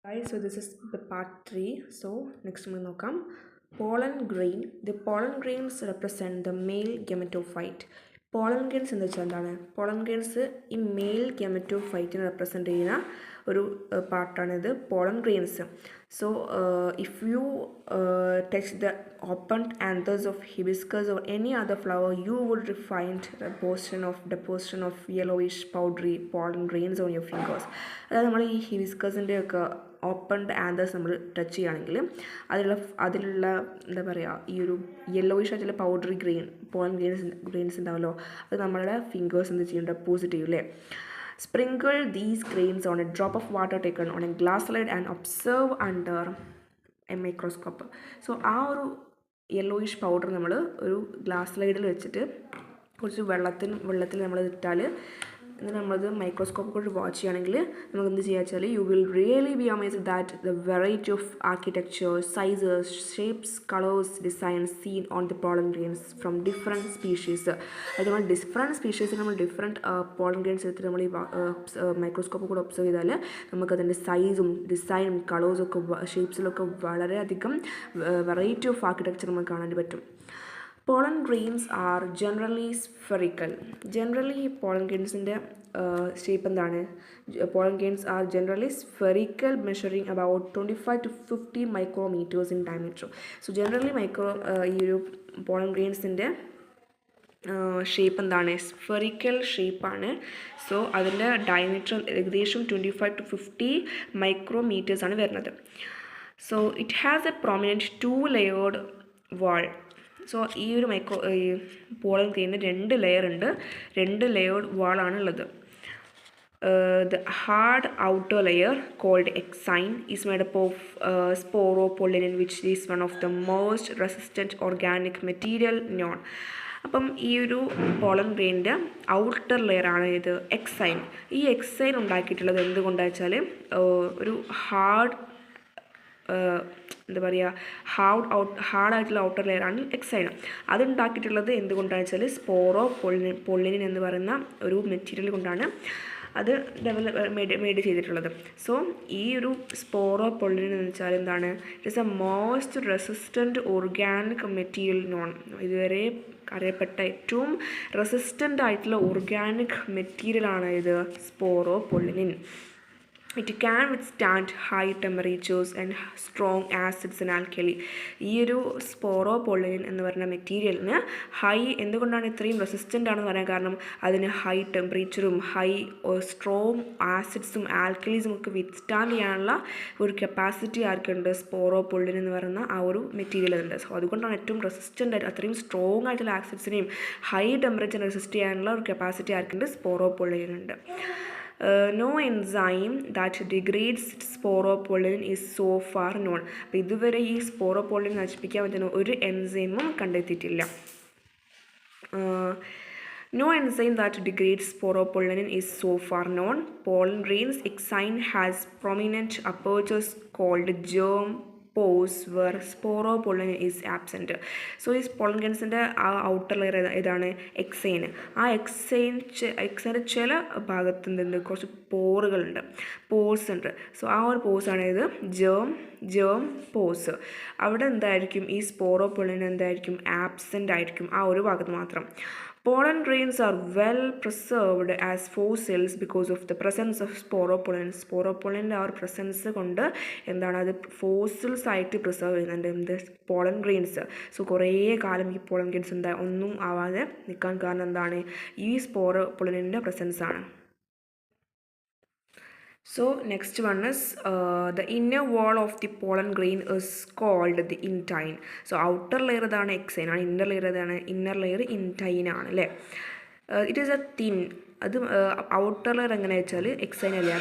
Guys, so this is the part 3. So next we will come pollen grain. The pollen grains represent the male gametophyte. Pollen grains എന്ന് വെച്ചാൽ എന്താണ്? Pollen grains ഈ male gametophyte represent ചെയ്യുന്ന ഒരു പാർട്ടാണിത് pollen grains. So if you touch the opened anthers of hibiscus or any other flower, you would find a deposition of yellowish powdery pollen grains on your fingers. അതായത് നമ്മൾ ഈ ഹിബിസ്കസിൻ്റെ ഒക്കെ opened anthers നമ്മൾ touch ചെയ്യുകയാണെങ്കിൽ അതിലുള്ള എന്താ പറയുക ഈ ഒരു യെല്ലോയിഷ് ആയിട്ടുള്ള പൗഡറി പോളൻ ഗ്രെയിൻസ് ഉണ്ടാവുമല്ലോ, അത് നമ്മളുടെ ഫിംഗേഴ്സ് എന്ത് ചെയ്യും, ഡെപ്പോസിറ്റ് ചെയ്യും അല്ലേ. Sprinkle these grains on a drop of water taken on a glass slide and observe under a microscope. So ആ ഒരു യെല്ലോയിഷ് പൗഡർ നമ്മൾ ഒരു ഗ്ലാസ് സ്ലൈഡിൽ വെച്ചിട്ട് കുറച്ച് വെള്ളത്തിൽ നമ്മൾ ഇട്ടാൽ എന്നിട്ട് നമ്മളത് മൈക്രോസ്കോപ്പ് കൊണ്ട് വാച്ച് ചെയ്യുകയാണെങ്കിൽ നമുക്ക് എന്ത് ചെയ്യുക വെച്ചാൽ you will really B amazed that the variety of architecture, sizes, shapes, colours, designs seen on the pollen grains from different species. അത് നമ്മൾ ഡിഫറെൻറ്റ് സ്പീഷീസിൽ നമ്മൾ ഡിഫറെൻറ്റ് പോളൻ ഗ്രെയിൻസ് എടുത്തിട്ട് നമ്മൾ ഈ മൈക്രോസ്കോപ്പ് കൂടെ ഒബ്സർവ് ചെയ്താൽ നമുക്കതിൻ്റെ സൈസും ഡിസൈനും കളേഴ്സൊക്കെ ഷേപ്സിലൊക്കെ വളരെയധികം വെറൈറ്റി ഓഫ് ആർക്കിടെക്ചർ നമുക്ക് കാണാൻ പറ്റും. Pollen grains are generally spherical. Generally pollen grainsൻ്റെ ഷേപ്പ് എന്താണ്? Pollen grains are generally spherical, measuring about 25 to 50 micrometers in diameter. So generally ഈ ഒരു pollen grainsൻ്റെ ഷേപ്പ് എന്താണ്? സ്ഫെറിക്കൽ ഷേപ്പാണ്. സോ അതിൻ്റെ ഡയമീറ്റർ ഏകദേശം 25 to 50 micrometers ആണ് വരുന്നത്. So it has A prominent 2-layered wall. So ഈ ഒരു പോളൻ ഗ്രെയിനിന് 2 ലെയർ ഉണ്ട്, 2 layered വാളാണുള്ളത്. The hard outer layer called exine is made up of sporopollen, which is one of the most resistant organic material known. അപ്പം ഈ ഒരു pollen ഗ്രെയിനിൻ്റെ outer layer ആണ് ഇത് എക്സൈൻ. ഈ എക്സൈൻ ഉണ്ടാക്കിയിട്ടുള്ളത് എന്തുകൊണ്ടാണെന്ന് വെച്ചാൽ ഒരു എന്താ പറയുക ഹാർഡായിട്ടുള്ള ഔട്ടർ ലെയറാണ് എക്സൈൻ. അതുണ്ടാക്കിയിട്ടുള്ളത് എന്തുകൊണ്ടാണെന്ന് വെച്ചാൽ പൊള്ളിനിൻ എന്ന് പറയുന്ന ഒരു മെറ്റീരിയൽ കൊണ്ടാണ് അത് മെയ്ഡ് ചെയ്തിട്ടുള്ളത്. സോ ഈ ഒരു പൊള്ളിനിൻ എന്ന് വെച്ചാൽ എന്താണ്? It is A most resistant organic material non. ഇതുവരെ അറിയപ്പെട്ട ഏറ്റവും റെസിസ്റ്റൻ്റ് ആയിട്ടുള്ള ഓർഗാനിക് മെറ്റീരിയലാണ് ഇത് പൊള്ളിനിൻ. It can withstand high temperatures and strong acids and alkali. ഈ ഒരു പൊള്ളിനിൻ എന്ന് പറയുന്ന മെറ്റീരിയലിന് എന്തുകൊണ്ടാണ് ഇത്രയും റെസിസ്റ്റൻ്റ് ആണെന്ന് പറയാൻ കാരണം അതിന് ഹൈ ടെമ്പറേച്ചറും സ്ട്രോങ് ആസിഡ്സും ആൽക്കലീസും ഒക്കെ വിത്ത്സ്റ്റാൻഡ് ചെയ്യാനുള്ള ഒരു കപ്പാസിറ്റി ആർക്കുണ്ട്? പൊള്ളിനിൻ എന്ന് പറയുന്ന ആ ഒരു മെറ്റീരിയലുണ്ട്. സോ അതുകൊണ്ടാണ് ഏറ്റവും റെസിസ്റ്റൻ്റ് ആയിട്ട് അത്രയും സ്ട്രോങ് ആയിട്ടുള്ള ആസിഡ്സിനെയും ഹൈ ടെമ്പറേച്ചറിനെ റെസിസ്റ്റ് ചെയ്യാനുള്ള ഒരു capacity ആർക്കുണ്ട്? പൊള്ളിനുണ്ട്. No enzyme that degrades sporopollen is so far known. അപ്പോൾ ഇതുവരെ ഈ സ്പോറോപോളിൻ നശിപ്പിക്കാൻ പറ്റുന്ന ഒരു എൻസൈമും കണ്ടെത്തിയിട്ടില്ല. No enzyme that degrades sporopollen is so far known. Pollen grains exine has prominent apertures called germ pores where sporopollen is absent. So ഈ pollen grainsൻ്റെ ആ outer layer ഏതാണ്? എക്സൈൻ. ആ എക്സൈൻ്റെ ചില ഭാഗത്ത് നിന്ന് കുറച്ച് പോർസ് ഉണ്ട്. സോ ആ ഒരു പോഴ്സാണ് ഇത് ജേം പോഴ്സ്. അവിടെ എന്തായിരിക്കും? ഈ സ്പോറോപൊള്ളിൻ എന്തായിരിക്കും? ആബ്സെൻ്റ് ആയിരിക്കും ആ ഒരു ഭാഗത്ത് മാത്രം. Pollen grains are well preserved as fossils because of the presence of sporopollen. സ്പോറോപൊള്ളിൻ്റെ ആ ഒരു പ്രസൻസ് കൊണ്ട് എന്താണ് അത് ഫോസിൽസ് ആയിട്ട് പ്രിസർവ് ചെയ്യുന്നുണ്ട് എന്ത്? Pollen grains. സോ കുറേ കാലം ഈ പോളൻ ഗ്രെയിൻസ് ഒന്നും ആവാതെ നിൽക്കാൻ കാരണം എന്താണ്? ഈ സ്പോറോപൊള്ളിൻ്റെ പ്രസൻസ് ആണ്. So next one is the inner wall of the pollen grain is called the intine. So outer layer ഏതാണ്? എക്സൈൻ ആണ്. ഇന്നർ ലെയർ ഏതാണ്? ഇന്നർ ലെയർ ഇൻറ്റൈൻ ആണ് അല്ലേ. It is a thin. അത് ഔട്ടർ ലെയർ എങ്ങനെയാ വെച്ചാൽ എക്സൈൻ അല്ലേ,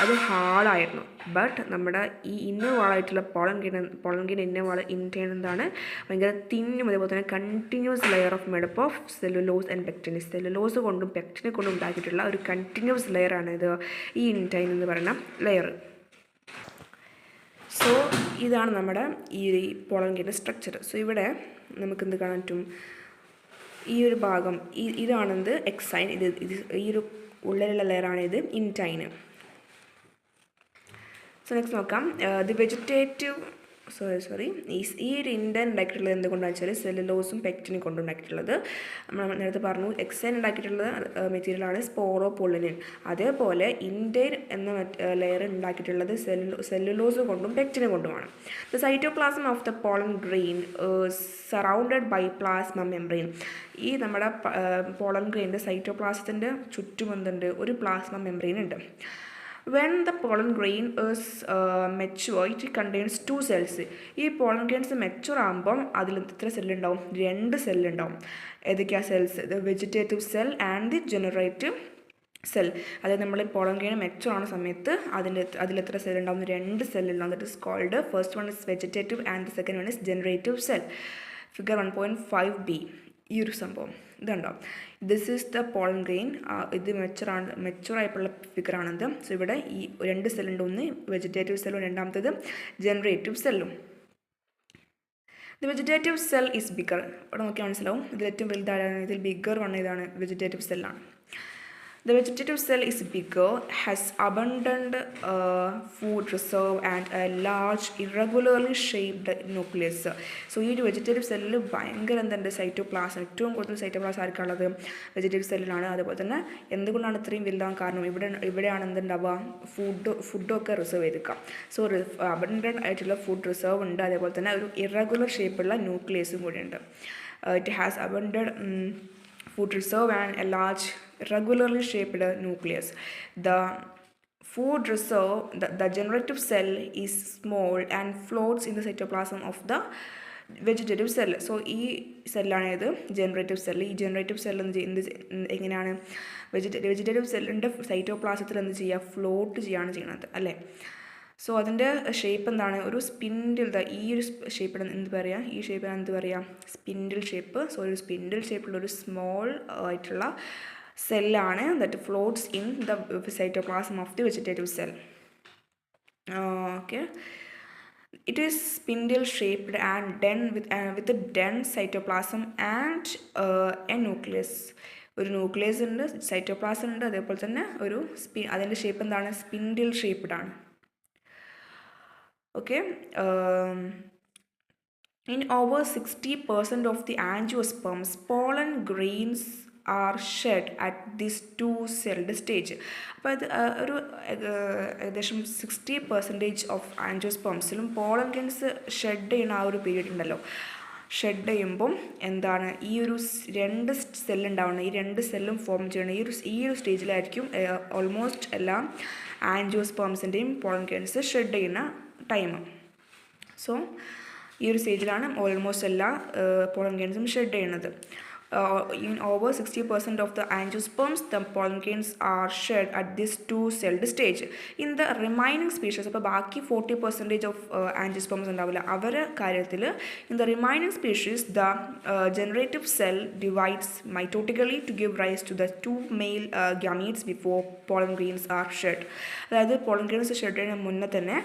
അത് ഹാർഡായിരുന്നു. ബട്ട് നമ്മുടെ ഈ ഇന്നർ വാളായിട്ടുള്ള pollen grain inner wall intine എന്താണ്? ഭയങ്കര തിന്നും അതേപോലെ തന്നെ continuous layer of made up of cellulose and pectin. Cellulose കൊണ്ടും പെക്റ്റിനെ കൊണ്ടും ഉണ്ടാക്കിയിട്ടുള്ള ഒരു കണ്ടിന്യൂസ് ലെയറാണ് ഇത് ഈ ഇൻറ്റൈൻ എന്ന് പറയുന്ന ലെയർ. സോ ഇതാണ് നമ്മുടെ ഈ പോളൻ ഗ്രെയിൻ്റെ സ്ട്രക്ചർ. സോ ഇവിടെ നമുക്ക് എന്ത് കാണാൻ പറ്റും? ഈ ഒരു ഭാഗം ഇതാണെന്ത്? എക്സൈൻ. ഇത് ഈ ഒരു ഉള്ളിലുള്ള ലെയറാണ് ഇത് ഇൻറ്റൈന്. സോ നെക്സ്റ്റ് നോക്കാം. ദി വെജിറ്റേറ്റീവ് ഈ ഒരു ഇൻഡൻ ഉണ്ടാക്കിയിട്ടുള്ളത് എന്തുകൊണ്ടാണെന്ന് വെച്ചാൽ സെല്ലുലോസും പെക്റ്റിനും കൊണ്ടുണ്ടാക്കിയിട്ടുള്ളത്. നമ്മൾ നേരത്തെ പറഞ്ഞു എക്സൈൻ ഉണ്ടാക്കിയിട്ടുള്ളത് മെറ്റീരിയലാണ് സ്പോറോപൊളിനിൻ. അതേപോലെ ഇൻഡൈൻ എന്ന ലെയർ ഉണ്ടാക്കിയിട്ടുള്ളത് സെല്ലുലോസ് കൊണ്ടും പെക്റ്റിനും കൊണ്ടുമാണ്. The cytoplasm of the pollen grain surrounded by plasma membrane. ഈ നമ്മുടെ പോളൻ ഗ്രെയിൻ്റെ സൈറ്റോപ്ലാസത്തിൻ്റെ ചുറ്റും എന്തുണ്ട്? ഒരു പ്ലാസ്മ മെംബ്രെയിൻ ഉണ്ട്. When the pollen grain is mature, it contains 2 cells. ഈ pollen grains മെച്ചുവർ ആകുമ്പം അതിൽ എത്ര സെല്ലുണ്ടാവും? 2 സെല്ലുണ്ടാവും. ഏതൊക്കെയാ cells? The vegetative cell and the generative cell. അതായത് നമ്മൾ pollen grain മെച്ചുവർ ആവുന്ന സമയത്ത് അതിലെത്ര സെല്ലുണ്ടാവും? 2 സെല്ലുണ്ടാവും. That is called first one is vegetative and the second one is generative cell. Figure 1.5b. ഈ ഒരു സംഭവം ഇതുണ്ടോ? This is the pollen grain. ഇത് മെച്ചുറായിട്ടുള്ള ഫിഗറാണിത്. സോ ഇവിടെ ഈ 2 സെല്ലുണ്ട്. ഒന്ന് വെജിറ്റേറ്റീവ് സെല്ലും രണ്ടാമത്തേത് ജനറേറ്റീവ് സെല്ലും. The vegetative cell is bigger. ഇവിടെ നോക്കിയാൽ മനസ്സിലാവും ഇതിൽ ഏറ്റവും വലുതാണ്. ഇതിൽ ബിഗർ വൺ ഇതാണ് vegetative സെല്ലാണ്. The vegetative cell is bigger, has abundant food reserve and a large irregularly shaped nucleus. So ഈ ഒരു വെജിറ്റേറ്റീവ് സെല്ലിൽ ഭയങ്കര എന്തുണ്ട്? സൈറ്റോപ്ലാസം. ഏറ്റവും കൂടുതൽ സൈറ്റോപ്ലാസം ആർക്കുള്ളത്? വെജിറ്റേറ്റീവ് സെല്ലിലാണ്. അതുപോലെ തന്നെ എന്തുകൊണ്ടാണ് ഇത്രയും വലുതാൻ കാരണം? ഇവിടെയാണ് എന്തുണ്ടാവുക? ഫുഡൊക്കെ റിസർവ് ചെയ്തിരിക്കുക. സോ അബണ്ടൻ്റ് ആയിട്ടുള്ള ഫുഡ് റിസർവ് ഉണ്ട്. അതേപോലെ തന്നെ ഒരു ഇറഗുലർ ഷേപ്പുള്ള ന്യൂക്ലിയസും കൂടി ഉണ്ട്. It has abundant food reserve and a large regularly shaped nucleus. The food reserve, the generative cell is small and floats in the cytoplasm of the vegetative cell. So ഈ സെല്ലാണ് ഇത് ജനറേറ്റീവ് സെൽ. ഈ generative cell എങ്ങനെയാണ്? Vegetative സെല്ലിൻ്റെ സൈറ്റോപ്ലാസത്തിൽ എന്ത് ചെയ്യുക? Float ചെയ്യുകയാണ് ചെയ്യുന്നത് അല്ലേ? സോ അതിൻ്റെ ഷേപ്പ് എന്താണ്? ഒരു സ്പിൻഡിൽ. ഈ ഒരു ഷേപ്പിന് എന്ത് പറയുക? ഈ ഷേപ്പിന് എന്ത് പറയുക? Spindle shape. സോ ഒരു സ്പിൻഡിൽ ഷേപ്പുള്ള ഒരു സ്മോൾ ആയിട്ടുള്ള സെല്ലാണ് that floats in the cytoplasm of the vegetative cell. Okay. It is spindle shaped and den with dense cytoplasm and a nucleus. ഒരു ന്യൂക്ലിയസ് ഉണ്ട്, സൈറ്റോപ്ലാസം ഉണ്ട്, അതേപോലെ തന്നെ ഒരു അതിൻ്റെ ഷേപ്പ് എന്താണ്? സ്പിൻഡിൽ ഷേപ്ഡ് ആണ്. Okay, in over 60% of the angiosperms, pollen grains are shed at this 2-celled stage. അപ്പോൾ ഇത് ഒരു ഏകദേശം 60% ഓഫ് ആൻജിയോസ്പേംസിലും പോളൻ ഗ്രെയിൻസ് ഷെഡ് ചെയ്യുന്ന ആ ഒരു പീരീഡ് ഉണ്ടല്ലോ. ഷെഡ് ചെയ്യുമ്പം എന്താണ്? ഈ ഒരു 2 സെല്ലുണ്ടാവുന്നത്. ഈ 2 സെല്ലും ഫോം ചെയ്യണം. ഈ ഒരു സ്റ്റേജിലായിരിക്കും ഓൾമോസ്റ്റ് എല്ലാ ആൻജിയോസ്പേംസിൻ്റെയും പോളൻ ഗ്രെയിൻസ് ഷെഡ് ചെയ്യുന്ന ടൈം. സോ ഈ ഒരു സ്റ്റേജിലാണ് ഓൾമോസ്റ്റ് എല്ലാ പോളൻ ഗ്രെയിൻസും ഷെഡ് ചെയ്യുന്നത്. In over 60% of the angiosperms, the pollen grains are shed at this 2-celled stage. In the remaining species, അപ്പോൾ ബാക്കി 40% of angiosperms ഉണ്ടാവില്ല. അവരുടെ കാര്യത്തിൽ in the remaining species, the generative cell divides mitotically to give rise to the 2 male gametes before pollen grains are shed. അതായത് pollen grains shed ചെയ്യുന്നതിന് മുന്നേ തന്നെ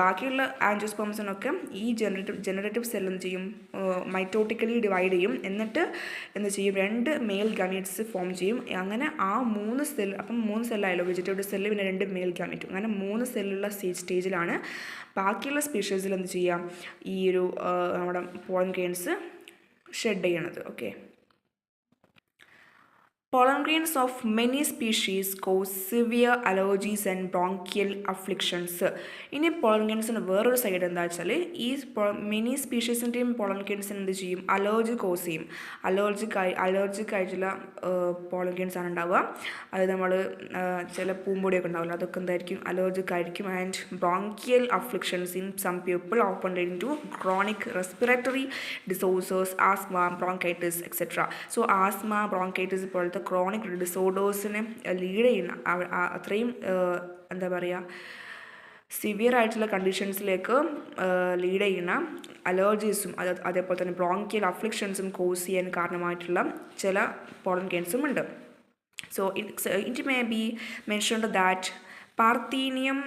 ബാക്കിയുള്ള ആൻജിയോസ്പേംസിനൊക്കെ ഈ ജനറേറ്റീവ് സെൽ എന്ത് ചെയ്യും? മൈറ്റോട്ടിക്കലി ഡിവൈഡ് ചെയ്യും. എന്നിട്ട് എന്ത് ചെയ്യും? 2 മെയിൽ ഗാമീറ്റ്സ് ഫോം ചെയ്യും. അങ്ങനെ ആ 3 സെൽ, അപ്പം 3 സെല്ലായല്ലോ വെജിറ്റേറ്റീവ് സെല്ല്, പിന്നെ 2 മെയിൽ ഗാമീറ്റും. അങ്ങനെ 3 സെല്ലുള്ള സ്റ്റേജിലാണ് ബാക്കിയുള്ള സ്പീഷീസിൽ എന്ത് ചെയ്യാം? ഈ ഒരു നമ്മുടെ പോളൻ ഗ്രെയിൻസ് ഷെഡ് ചെയ്യണത്. Okay. Pollen grains of many species cause severe allergies and bronchial afflictions. ഇനി pollen grainsന് വേറൊരു സൈഡ് എന്താ വെച്ചാൽ ഈ മെനി സ്പീഷീസിൻ്റെയും pollen grains എന്ത് ചെയ്യും? അലർജി കോസ് ചെയ്യും. അലർജിക് ആയിട്ടുള്ള pollen grains ആണ് ഉണ്ടാവുക. അത് നമ്മൾ ചില പൂമ്പൊടിയൊക്കെ ഉണ്ടാവില്ല, അതൊക്കെ എന്തായിരിക്കും? അലർജിക് ആയിരിക്കും. And bronchial afflictions in some people often lead to chronic respiratory disorders, asthma, bronchitis, etc. So asthma, bronchitis പോലത്തെ ക്രോണിക് ഡിസോർഡേഴ്സിനെ ലീഡ് ചെയ്യുന്ന അത്രയും എന്താ പറയുക സിവിയർ ആയിട്ടുള്ള കണ്ടീഷൻസിലേക്ക് ലീഡ് ചെയ്യുന്ന അലർജീസും അതേപോലെ തന്നെ ബ്രോങ്കിയൽ അഫ്ലിക്ഷൻസും കോസ് ചെയ്യാൻ കാരണമായിട്ടുള്ള ചില പോളൻ ഗ്രെയിൻസും ഉണ്ട്. So it may be mentioned that Parthenium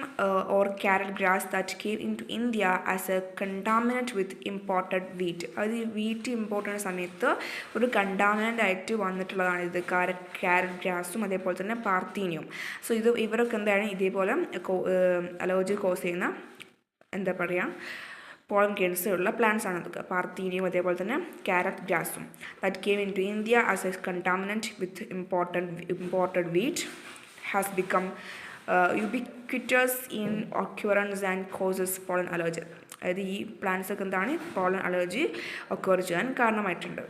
or carrot grass that came into India as a contaminant with imported wheat. അത് ഈ വീറ്റ് ഇമ്പോർട്ട് ചെയ്യുന്ന സമയത്ത് ഒരു കണ്ടാമിനൻ്റ് ആയിട്ട് വന്നിട്ടുള്ളതാണ് ഇത് ക്യാരറ്റ് ഗ്രാസും അതേപോലെ തന്നെ പാർത്തീനിയം. സോ ഇത് ഇവരൊക്കെ എന്താണ് ഇതേപോലെ അലർജി കോസ് ചെയ്യുന്ന എന്താ പറയുക പോളൻ ഗ്രെയിൻസ് ഉള്ള പ്ലാന്റ്സ് ആണ് ഇതൊക്കെ. പാർത്തീനിയം അതേപോലെ തന്നെ ക്യാരറ്റ് ഗ്രാസും that came into India as a contaminant with imported wheat has become ubiquitous in occurrence and causes pollen allergy. അതായത് ഈ പ്ലാന്റ്സ് ഒക്കെ എന്താണ് പോളൻ അലർജി ഒക്കർ ചെയ്യാൻ കാരണമായിട്ടുണ്ട്.